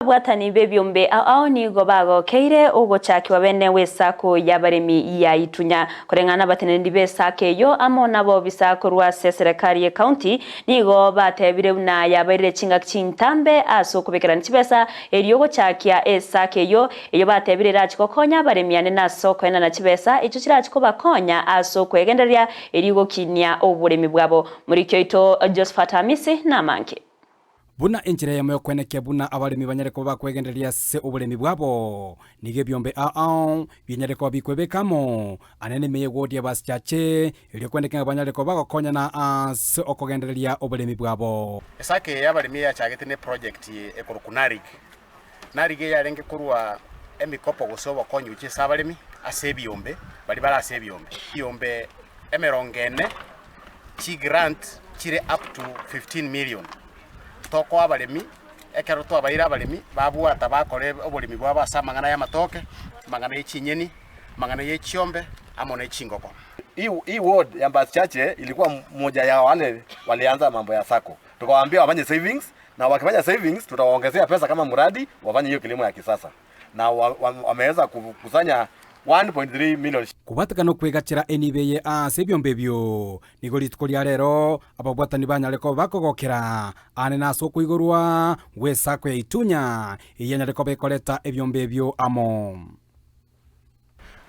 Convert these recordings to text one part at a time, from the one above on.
Bwatani bebyombe ao nigo bagokeire ugochakiwa bene w'esako y'abaremi ya Itunya kurengana batenendi besake yo amo nabo bisako rwa serikali ya county nigo batebire una yabarire chinga chintambe aso kubekerana chibesa eriyo chakia esake yo iyo batebire rachiko konya baremiane naso kwena na chibesa ico kirachiko bakonya aso kwegenderia eriyo kinya oburemi bwabo muri kyo ito Josephat Hamisi na manke buna injira ya moyo kwenekia buna abaremi banyareko bakwegenderia se oburemi bwabo nige byombe binyareko bikwebekamo anene meye wodi abaschache ili kweneka banyareko bagokonya na se okogenderia oburemi bwabo esake yabaremi ya chagetene project ekorukunarik narige yarenge kurwa emikopo gosobo konyu chi sabaremi asebyombe bali bara asebyombe byombe emerongene chi grant chire up to 15 million toko abalemi ekero to abaira abalemi babuata bakore oburimi bwaba samangana ya matoke mangana y'echinyeni mangana y'echiombe amona y'echingoko. Hii ward ya Mbasi Chache ilikuwa mmoja ya wale walianza mambo ya sako. Tukawaambia wafanye savings na wakifanya savings tutawaongezea pesa kama mradi wafanye hiyo kilimo ya kisasa. Na wameweza kukusanya 1.3 million. Kubatakano kwegachira enibeye sebyombe byo nigo litkolia rero ababwatani banyareko bakogokera ane naso kuigurwa w'esako ya Itunya iyenyareko bekoleta ebyombe byo amo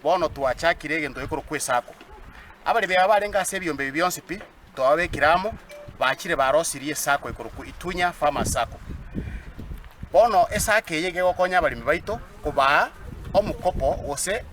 bono twachakire gento ikoro kwesako abali be abarenga sebyombe byonse pi twabekiramo bakire barosirie sako ikoro ku Itunya Farmer Sacco bono esake yege gokonya abali baito kuba omukopo ose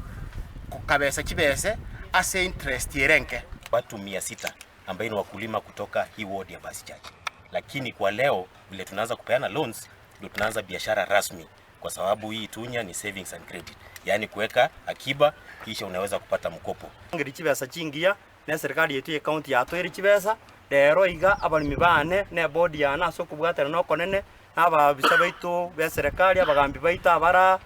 kukabesa kibese ase interest yerenke watu 600 ambao ni wakulima kutoka hii ward ya Mbasi Chache. Lakini kwa leo vile tunaanza kupeana loans ndio tunaanza biashara rasmi kwa sababu hii Itunya ni savings and credit. Yaani kuweka akiba kisha unaweza kupata mkopo. Ngiri kibesa chingia na serikali yetu ya county yatwere kibesa rero iga abalimi bane ne board yana so kubwatera no konene aba bisabaito be serikali abagambi baita abara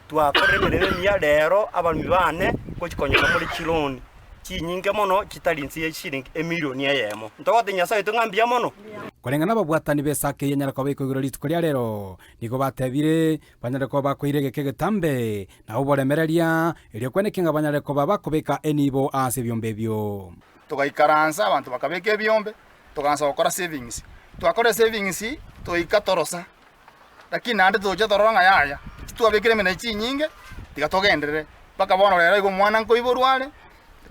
twakoremere miya rero abalimi bane kokikonyeka muri kiloni kinyinge mono kitalinzi y'eshiringi emilioni yemo ntogote nyasaye tungambia mono kurengana babwatani besake yenyarako bekogiro litkolia rero nigo batebire banyareko bakoirege kegetambe na uboremereria ili kwenekinga banyareko babakobeka enibo ase byombe byo tugaikaransa abantu bakabeka byombe tugansa gukora savings twakora savings toikatorosa lakini ande toje toronga yaya twabekire mena chinyinge tigatogenderere paka bono rero igo mwana nko iborwale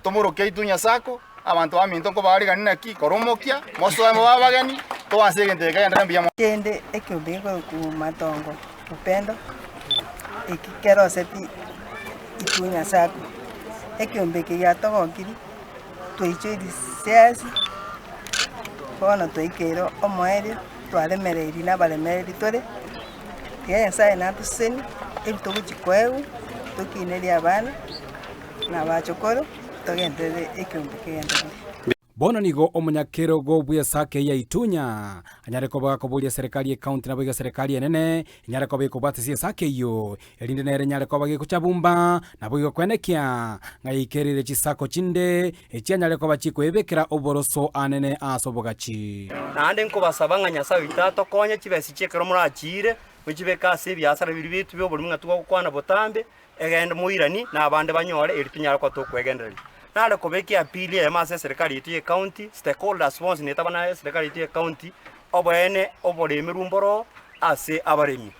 tomuroke Itunya Sacco abantu baminto ko bari ganina ki koromokia moso mo babagani to asegente kagenda mbia kende ekyobeko ku matongo upendo ikikero seti Itunya Sacco ekyombeke ya togokiri twichiri siasi bono toikero omoeri twalemereri na balemereri tore tiensa na tuseni ebitogo chikweu tukineria abana na bachokoro togendere ekyombeke yandere bono nigo omunyakero go bw'esake ya Itunya anyareko bagakoburia serikali ya county na bwiga serikali enene nyareko bekobwatisia sake iyo elinde nere nyareko bagikuchabumba na bwiga kwenekia ngaikerire chisako chinde echianyareko bachikwebekera oboroso anene asobogachi nande nko basabanga nyasaye itato konye kibesi chekero murachire mukibeka se byasara biri bitu byo buri mwatu gukwana botambe egende muirani na abande banyore eritunyara kwa to kwegenderera nale kobeki apili ya mase serikali yetu ya county stakeholders once neta bana serikali yetu ya county obene oboremi rumboro ase abaremi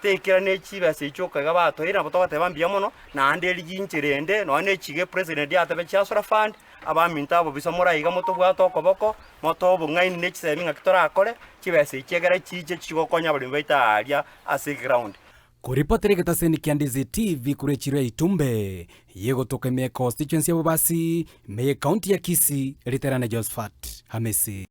tekera ne chibase ichoka gabato ira boto batebambia mono na ande ligincherende no ane chige president ya tabe chasura fund abaminta abo bisamura iga moto bwato koboko moto bungaini ne chiseminga kitora akore chibase ichegera chiche chigokonya abaremi baita aria ase ground kuripotera getaseni kia Ndizi TV kurechire Itumbe yego toke me constituency ya Bobasi me county ya Kisii literane Josephat Hamisi.